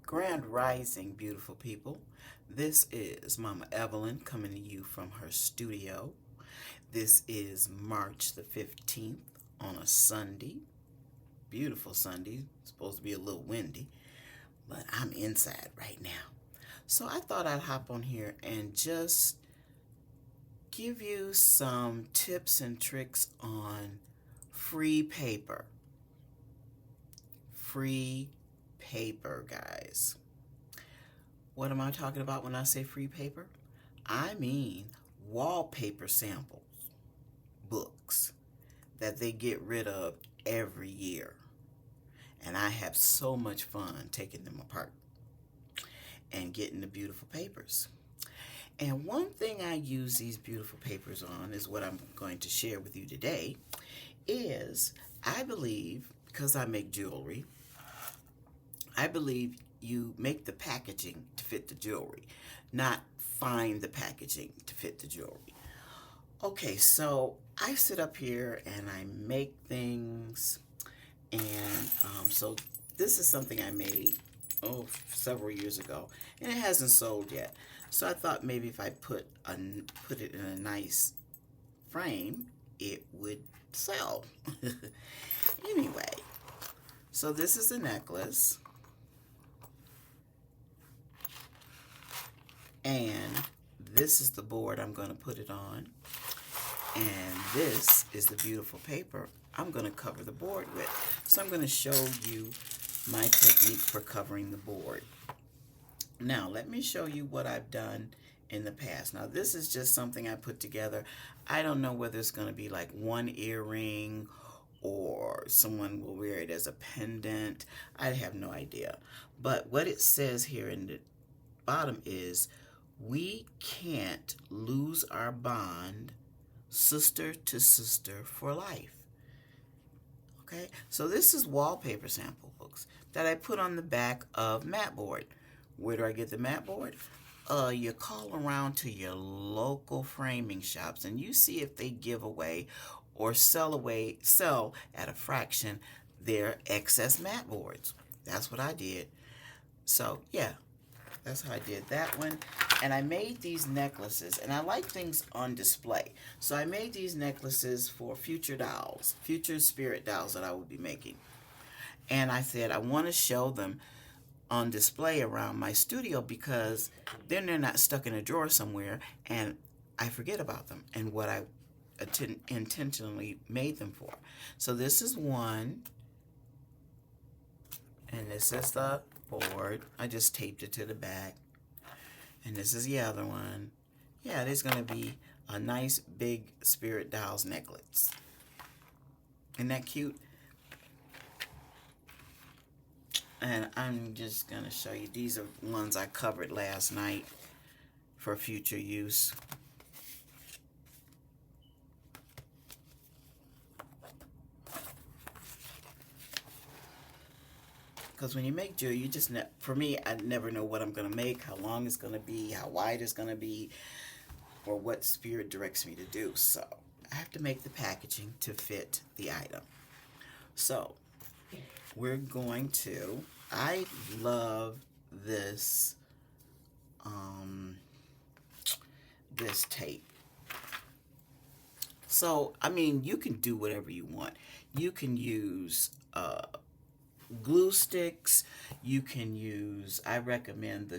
Grand Rising, beautiful people. This is Mama Evelyn coming to you from her studio. This is March the 15th on a Sunday. Beautiful Sunday. It's supposed to be a little windy, but I'm inside right now. So I thought I'd hop on here and just give you some tips and tricks on free paper. Free paper, guys. What am I talking about when I say free paper? I mean wallpaper samples, books that they get rid of every year. And I have so much fun taking them apart and getting the beautiful papers. And one thing I use these beautiful papers on is what I'm going to share with you today is I believe, because I make jewelry, I believe you make the packaging to fit the jewelry, not find the packaging to fit the jewelry. Okay, so I sit up here and I make things, and so this is something I made several years ago, and it hasn't sold yet. So I thought maybe if I put it in a nice frame, it would sell. Anyway, so this is a necklace. And this is the board I'm going to put it on. And this is the beautiful paper I'm going to cover the board with. So I'm going to show you my technique for covering the board. Now, let me show you what I've done in the past. Now, this is just something I put together. I don't know whether it's going to be like one earring or someone will wear it as a pendant. I have no idea. But what it says here in the bottom is, we can't lose our bond, sister to sister for life. Okay, so this is wallpaper sample books that I put on the back of mat board. Where do I get the mat board? You call around to your local framing shops and you see if they give away or sell at a fraction their excess mat boards. That's what I did. So yeah, that's how I did that one. And I made these necklaces, and I like things on display. So I made these necklaces for future dolls, future spirit dolls that I will be making. And I said I want to show them on display around my studio because then they're not stuck in a drawer somewhere and I forget about them and what I intentionally made them for. So this is one, and this is the board. I just taped it to the back. And this is the other one. Yeah, there's going to be a nice big spirit dolls necklace. Isn't that cute? And I'm just going to show you. These are ones I covered last night for future use. Because when you make jewelry, you just, for me, I never know what I'm going to make, how long it's going to be, how wide it's going to be, or what spirit directs me to do. So I have to make the packaging to fit the item. So we're going to, I love this, this tape. So, I mean, you can do whatever you want. You can use, glue sticks. You can use, I recommend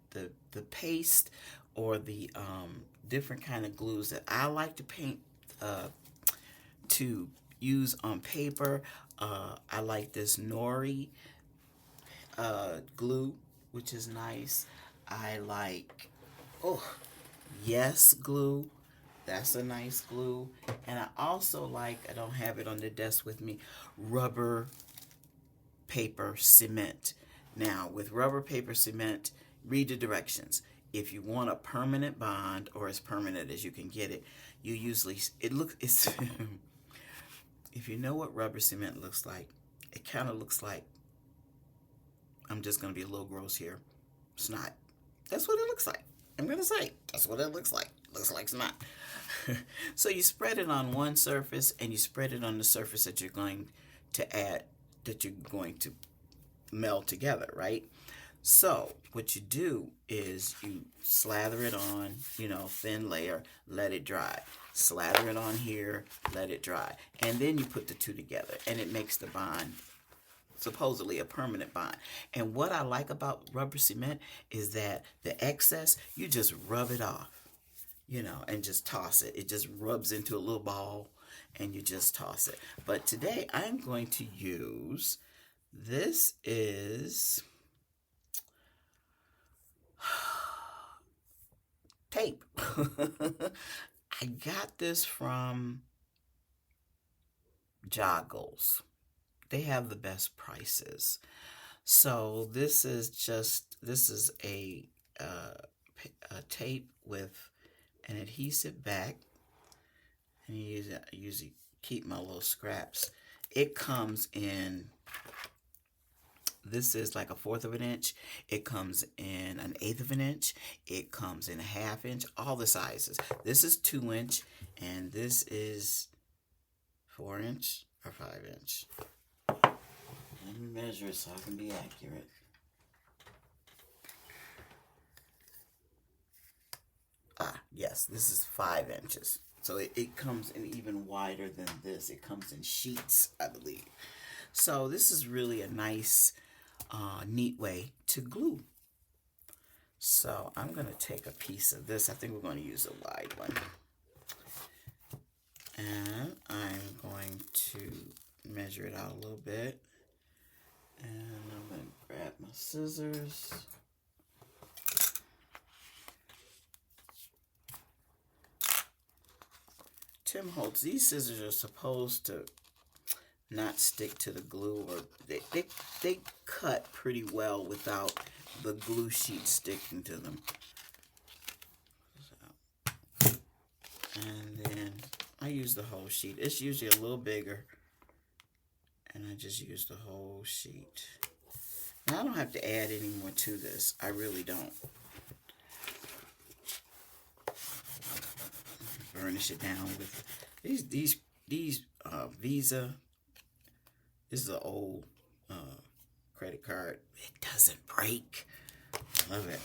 the paste or the different kind of glues that I like to paint to use on paper. I like this Nori glue, which is nice. I like Yes glue. That's a nice glue. And I also like, I don't have it on the desk with me, rubber paper cement. Now, with rubber paper cement, read the directions. If you want a permanent bond, or as permanent as you can get it, you usually, it's if you know what rubber cement looks like, it kind of looks like, I'm just going to be a little gross here, snot. That's what it looks like. I'm going to say, that's what it looks like. Looks like snot. So you spread it on one surface, and you spread it on the surface that you're going to add, that you're going to meld together, right? So what you do is you slather it on, thin layer, let it dry. Slather it on here, let it dry. And then you put the two together and it makes the bond supposedly a permanent bond. And what I like about rubber cement is that the excess, you just rub it off, and just toss it. It just rubs into a little ball and you just toss it. But today I'm going to use, this is tape. I got this from Joggles. They have the best prices. So this is a tape with an adhesive back, and I usually keep my little scraps. It comes in, this is like 1/4 of an inch. It comes in 1/8 of an inch. It comes in 1/2 inch, all the sizes. This is 2 inch, and this is 4 inch or 5 inch. Let me measure it so I can be accurate. Yes, this is 5 inches. So it comes in even wider than this. It comes in sheets, I believe. So this is really a nice, neat way to glue. So I'm going to take a piece of this. I think we're going to use a wide one. And I'm going to measure it out a little bit. And I'm going to grab my scissors. Tim Holtz, these scissors are supposed to not stick to the glue, or they cut pretty well without the glue sheet sticking to them. So, and then I use the whole sheet. It's usually a little bigger, and I just use the whole sheet. Now I don't have to add any more to this. I really don't. Burnish it down with these Visa. This is an old credit card. It doesn't break. Love it.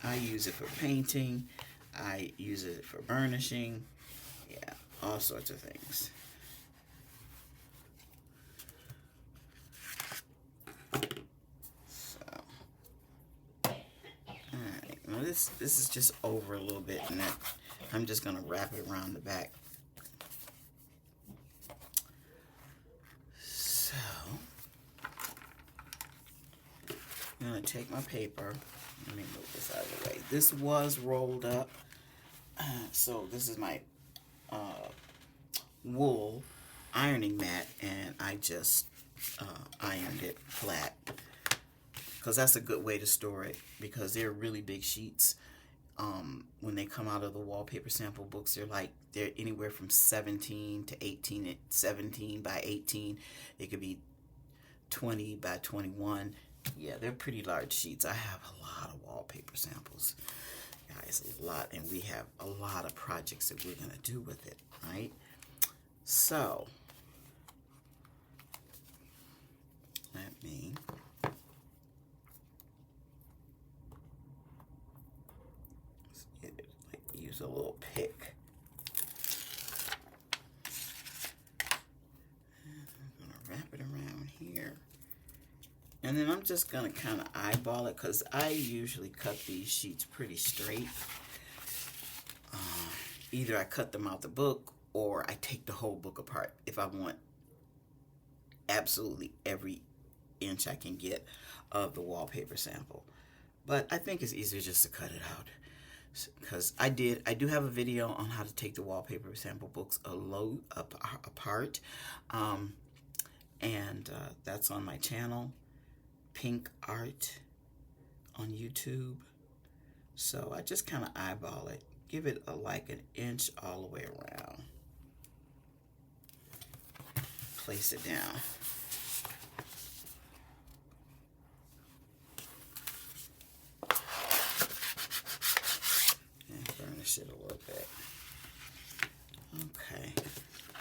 I use it for painting. I use it for burnishing. Yeah, all sorts of things. So, alright. Now this is just over a little bit, and I'm just gonna wrap it around the back. So I'm gonna take my paper. Let me move this out of the way. This was rolled up. So this is my wool ironing mat, and I just ironed it flat, because that's a good way to store it, because they're really big sheets. When they come out of the wallpaper sample books, they're anywhere from 17 to 18, 17 by 18. It could be 20 by 21. Yeah, they're pretty large sheets. I have a lot of wallpaper samples, guys, a lot, and we have a lot of projects that we're gonna do with it, right? So let me use a little pick. And I'm gonna wrap it around here. And then I'm just going to kind of eyeball it, because I usually cut these sheets pretty straight. Either I cut them out the book, or I take the whole book apart if I want absolutely every inch I can get of the wallpaper sample. But I think it's easier just to cut it out, because I do have a video on how to take the wallpaper sample books apart. And that's on my channel, Pink Art on YouTube. So I just kind of eyeball it, give it like an inch all the way around, place it down, and burnish it a little bit. Okay,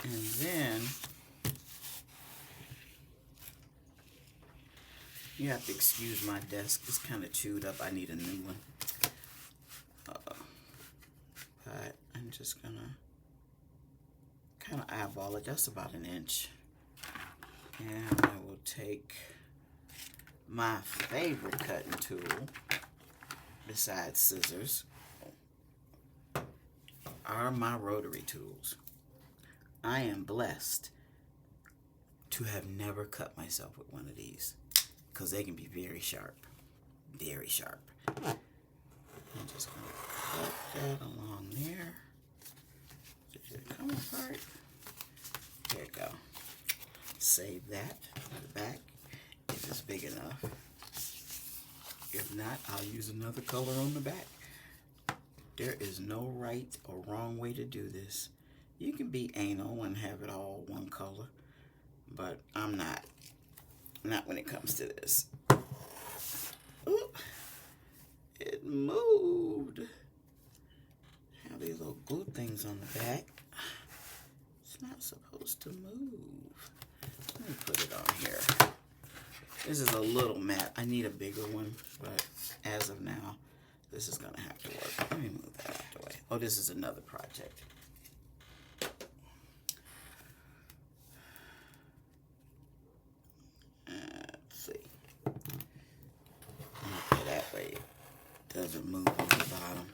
and then You have to excuse my desk. It's kind of chewed up. I need a new one. But I'm just going to kind of eyeball it. That's about an inch. And I will take my favorite cutting tool, besides scissors, are my rotary tools. I am blessed to have never cut myself with one of these because they can be very sharp. Very sharp. I'm just going to cut that along there. Did it come apart? There you go. Save that in the back if it's big enough. If not, I'll use another color on the back. There is no right or wrong way to do this. You can be anal and have it all one color, but I'm not. Not when it comes to this. Ooh, it moved. Have these little glue things on the back. It's not supposed to move. Let me put it on here. This is a little mat. I need a bigger one, but as of now, this is going to have to work. Let me move that out the way. Oh, this is another project. Let's see. Okay, that way it doesn't move on the bottom.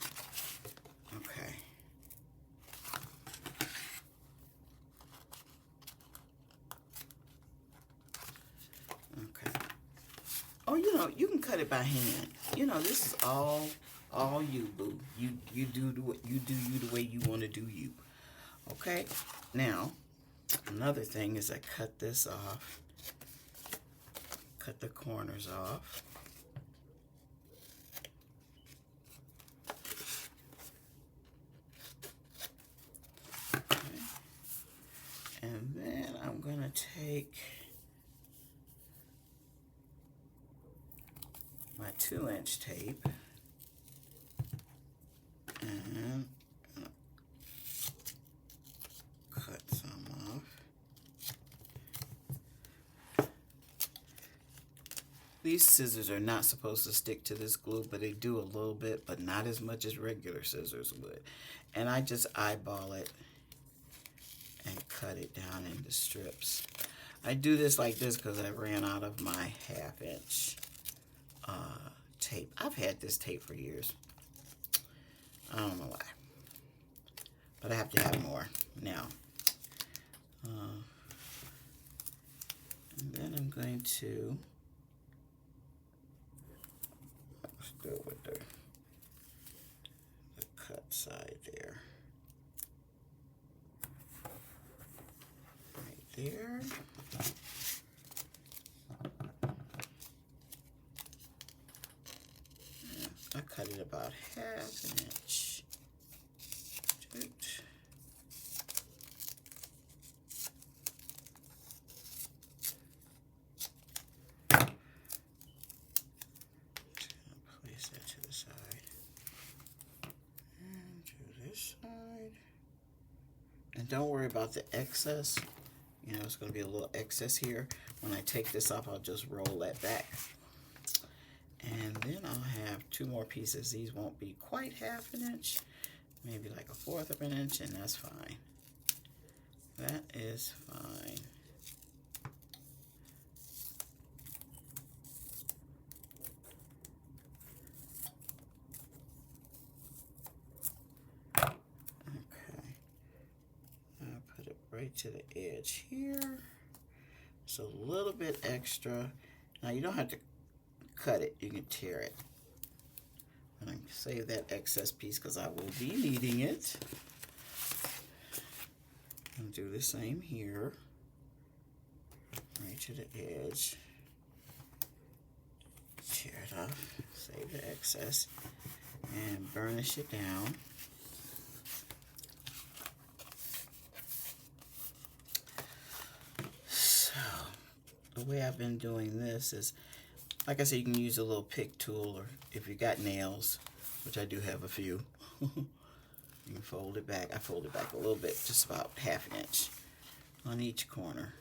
Okay. Okay. Oh, you can cut it by hand. This is all you, boo. You do the way you want to do you. Okay. Now, another thing is I cut this off. Cut the corners off. Okay. And then I'm gonna take my 2-inch tape and cut some off. These scissors are not supposed to stick to this glue, but they do a little bit, but not as much as regular scissors would. And I just eyeball it and cut it down into strips. I do this like this because I ran out of my 1/2-inch tape. I've had this tape for years. I don't know why, but I have to have more now. And then I'm going to go with the cut side there. Right there. I cut it about 1/2 inch. Place that to the side. And to this side. And don't worry about the excess. It's going to be a little excess here. When I take this off, I'll just roll that back. And then I'll have 2 more pieces. These won't be quite 1/2 inch, maybe like 1/4 of an inch, and that's fine. That is fine. Okay. I'll put it right to the edge here. It's a little bit extra. Now you don't have to cut it, you can tear it. And I can save that excess piece because I will be needing it. And do the same here. Right to the edge. Tear it off, save the excess, and burnish it down. So, the way I've been doing this is, like I said, you can use a little pick tool, or if you got nails, which I do have a few, you can fold it back. I fold it back a little bit, just about 1/2 inch on each corner.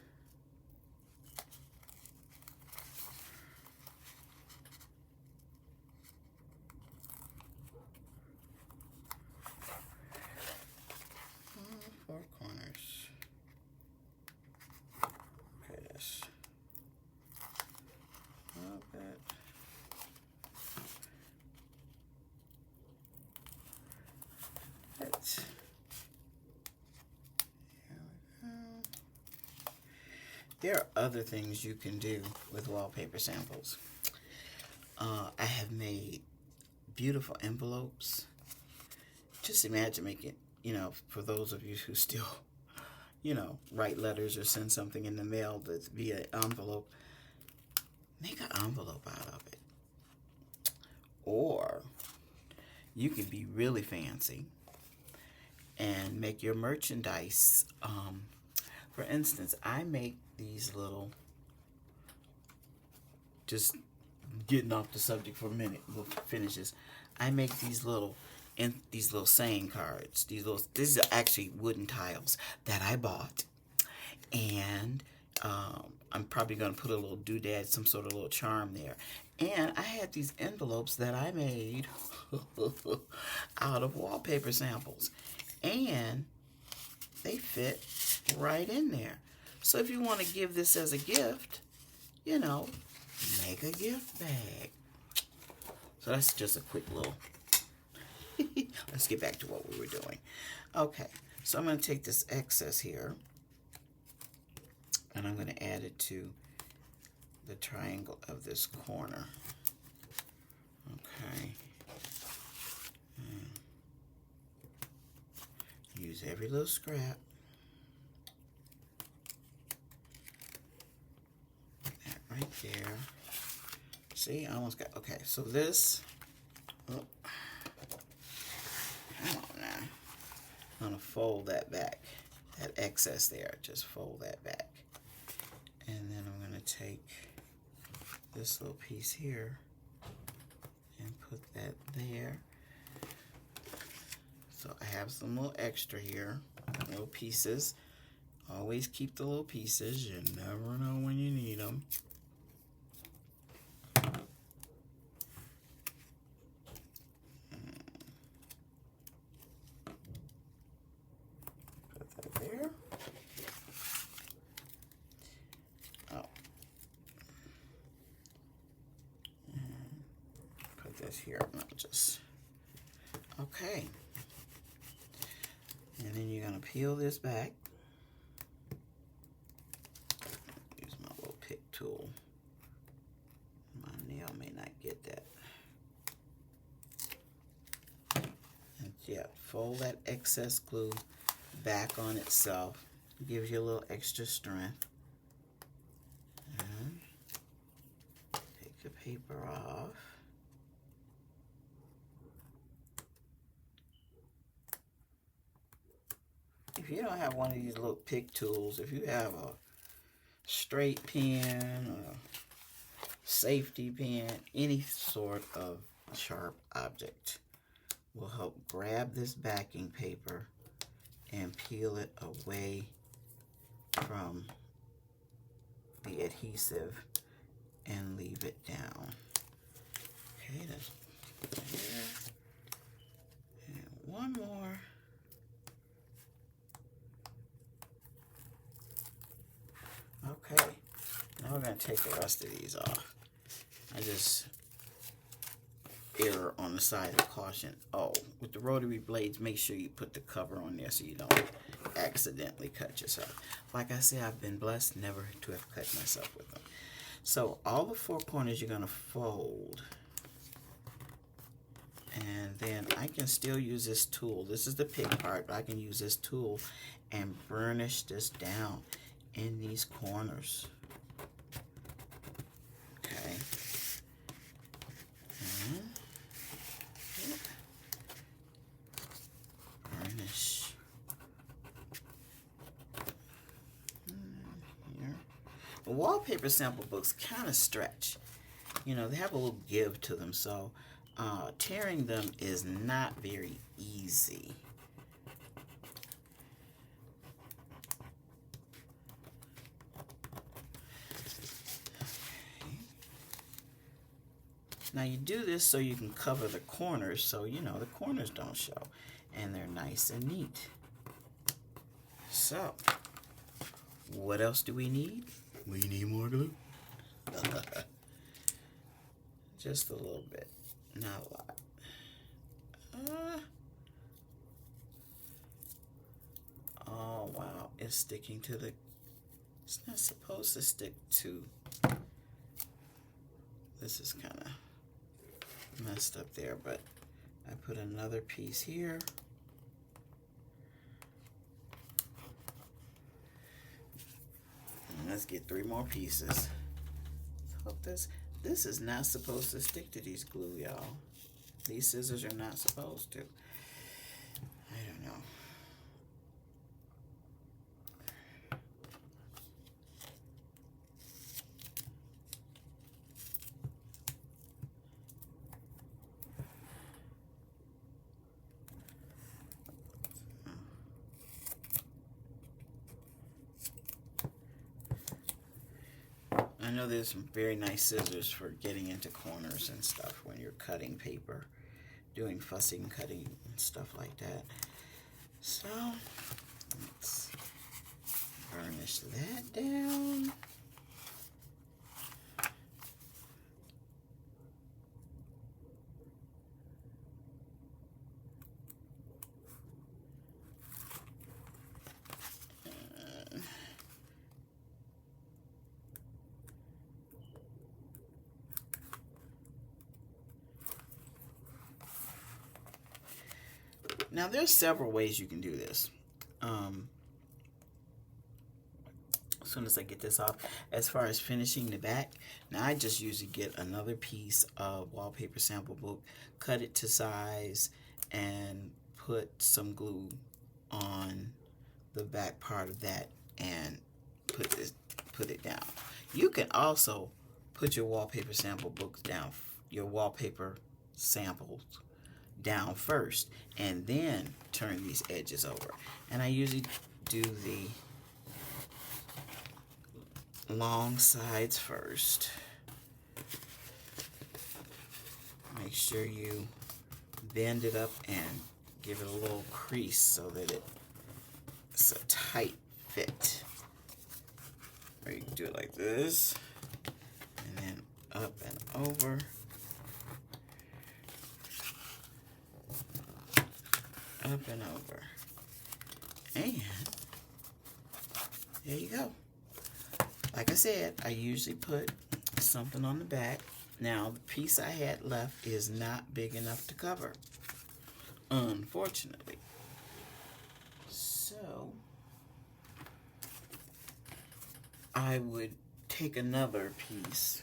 there are other things you can do with wallpaper samples. I have made beautiful envelopes. Just imagine making, for those of you who still, write letters or send something in the mail that's via envelope, make an envelope out of it. Or you can be really fancy and make your merchandise. For instance, I make these little, just getting off the subject for a minute, we'll finish this. I make these little saying cards. These are actually wooden tiles that I bought, and I'm probably going to put a little doodad, some sort of little charm there. And I had these envelopes that I made out of wallpaper samples, and they fit right in there. So if you want to give this as a gift, make a gift bag. So that's just a quick little. Let's get back to what we were doing. Okay, so I'm going to take this excess here, and I'm going to add it to the triangle of this corner. Okay. Use every little scrap. That right there. See, I almost got, okay, so this, come on now. I'm going to fold that back, that excess there, just fold that back. And then I'm going to take this little piece here and put that there. So I have some little extra here, little pieces. Always keep the little pieces. You never know when you need them. Put that there. Oh. Put this here. Not just. Okay. And then you're going to peel this back. Use my little pick tool. My nail may not get that. And yeah, fold that excess glue back on itself. Gives you a little extra strength. And take the paper off. If you don't have one of these little pick tools, if you have a straight pen or safety pen, any sort of sharp object will help grab this backing paper and peel it away from the adhesive and leave it down. Okay, that's there. And one more. Okay, now we're going to take the rest of these off. I just err on the side of caution. Oh, with the rotary blades, make sure you put the cover on there so you don't accidentally cut yourself. Like I said, I've been blessed never to have cut myself with them. So all the four corners you're going to fold. And then I can still use this tool. This is the pick part, but I can use this tool and burnish this down in these corners. Okay. And burnish here. The wallpaper sample books kind of stretch. They have a little give to them, so tearing them is not very easy. Now you do this so you can cover the corners, so the corners don't show, and they're nice and neat. So, what else do we need? We need more glue. Just a little bit, not a lot. Oh wow, it's sticking to the It's not supposed to stick to. This is kind of messed up there, but I put another piece here. And let's get 3 more pieces. Hope this is not supposed to stick to these glue, y'all. These scissors are not supposed to. I don't know. I know there's some very nice scissors for getting into corners and stuff when you're cutting paper, doing fussing cutting and stuff like that. So let's burnish that down. Now, there's several ways you can do this. As soon as I get this off, as far as finishing the back, now I just usually get another piece of wallpaper sample book, cut it to size, and put some glue on the back part of that and put it down. You can also put your wallpaper sample books down, your wallpaper samples down first, and then turn these edges over. And I usually do the long sides first. Make sure you bend it up and give it a little crease so that it's a tight fit. Or you can do it like this, and then up and over. Up and over. And there you go. Like I said, I usually put something on the back. Now, the piece I had left is not big enough to cover, unfortunately. So, I would take another piece.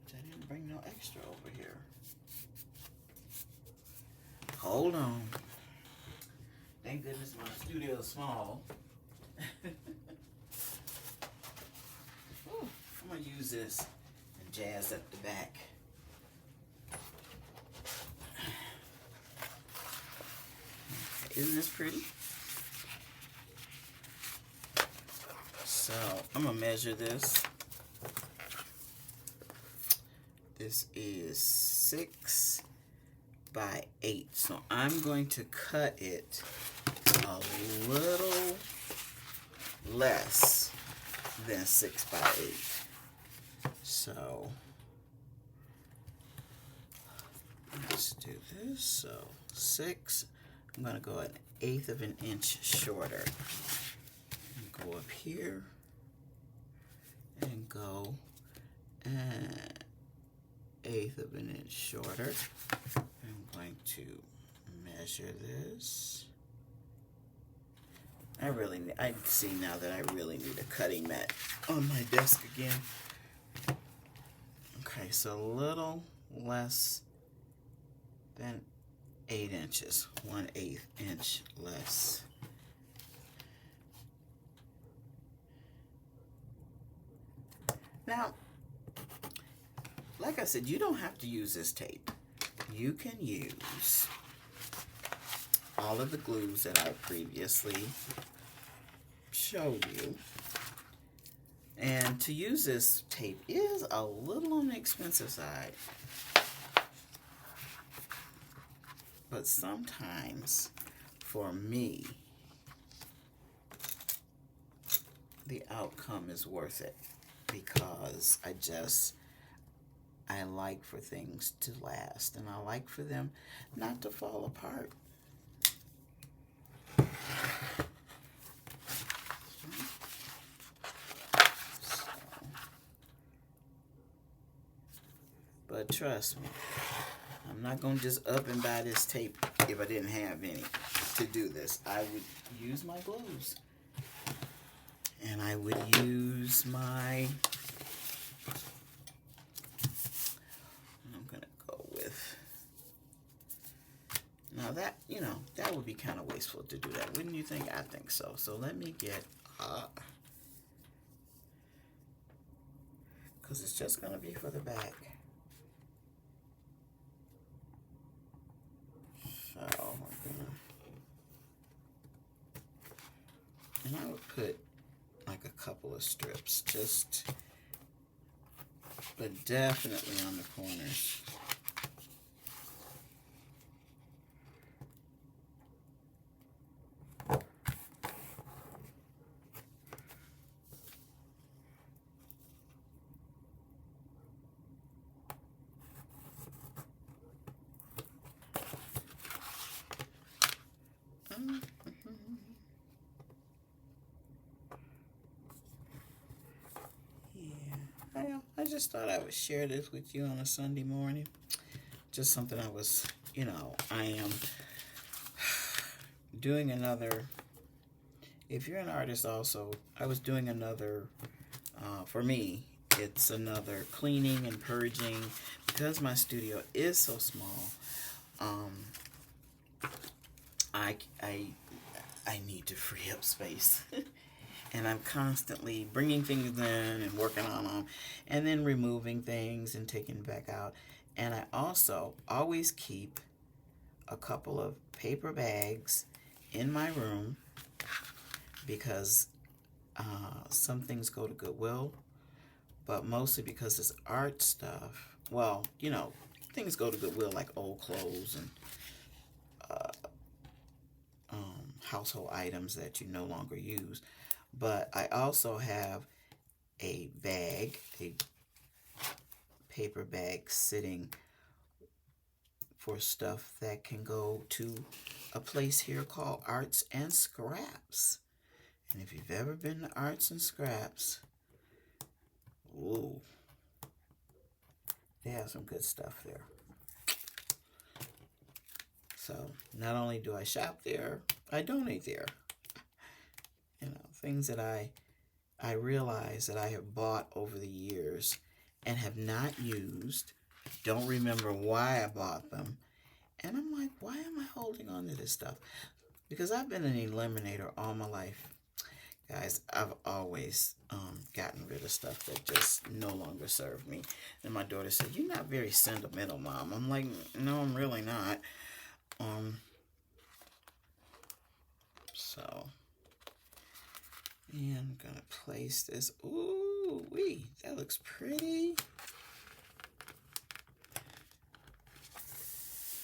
I didn't bring no extra over here. Hold on. Thank goodness my studio is small. Ooh, I'm going to use this and jazz up the back. Isn't this pretty? So, I'm going to measure this. This is 6 by 8. So I'm going to cut it a little less than 6 by 8. So let's do this. So 6, I'm going to go 1/8 of an inch shorter. Go up here and go 1/8 of an inch shorter. I'm going to measure this. I see now that I really need a cutting mat on my desk again. Okay, so a little less than 8 inches, 1/8 inch less. Now, like I said, you don't have to use this tape. You can use all of the glues that I previously showed you. And to use this tape is a little on the expensive side. But sometimes, for me, the outcome is worth it because I like for things to last, and I like for them not to fall apart. But trust me, I'm not going to just up and buy this tape if I didn't have any to do this. I would use my glues. And I would use my, I'm going to go with, now that, you know, that would be kind of wasteful to do that. Wouldn't you think? I think so. So let me get, because it's just going to be for the back. So we're gonna, and I would put like a couple of strips, just, but definitely on the corners. I just thought I would share this with you on a Sunday morning. Just something I was, you know, I am doing another, if you're an artist also, I was doing another, for me, it's another cleaning and purging. Because my studio is so small, I need to free up space. And I'm constantly bringing things in and working on them and then removing things and taking them back out. And I also always keep a couple of paper bags in my room because some things go to Goodwill, but mostly because it's art stuff. Well, you know, things go to Goodwill like old clothes and household items that you no longer use. But I also have a bag, a paper bag sitting for stuff that can go to a place here called Arts and Scraps. And if you've ever been to Arts and Scraps, ooh, they have some good stuff there. So not only do I shop there, I donate there. You know, things that I realize that I have bought over the years and have not used, don't remember why I bought them, and I'm like, why am I holding on to this stuff? Because I've been an eliminator all my life. Guys, I've always gotten rid of stuff that just no longer served me. And my daughter said, "You're not very sentimental, Mom." I'm like, no, I'm really not. So, and I'm gonna place this. Ooh, wee, that looks pretty.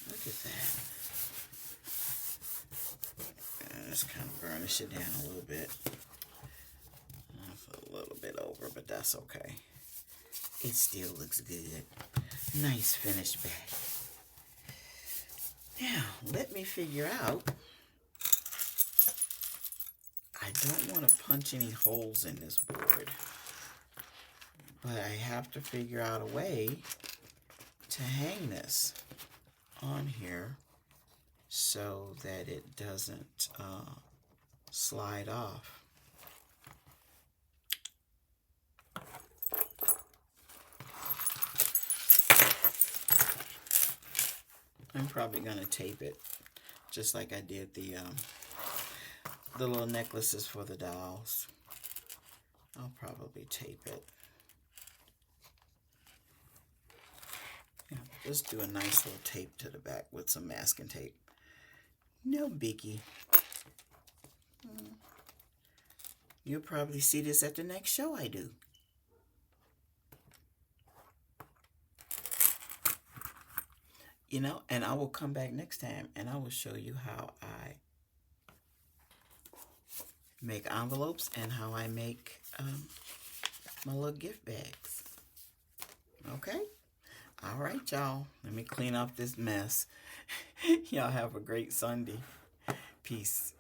Look at that. Just kind of burnish it down a little bit. That's a little bit over, but that's okay. It still looks good. Nice finished bag. Now, let me figure out. I don't want to punch any holes in this board, but I have to figure out a way to hang this on here so that it doesn't slide off. I'm probably going to tape it just like I did the little necklaces for the dolls. I'll probably tape it. Yeah, just do a nice little tape to the back with some masking tape. No biggie. You'll probably see this at the next show I do. You know, and I will come back next time and I will show you how I make envelopes and how I make my little gift bags. Okay? All right, y'all. Let me clean up this mess. Y'all have a great Sunday. Peace.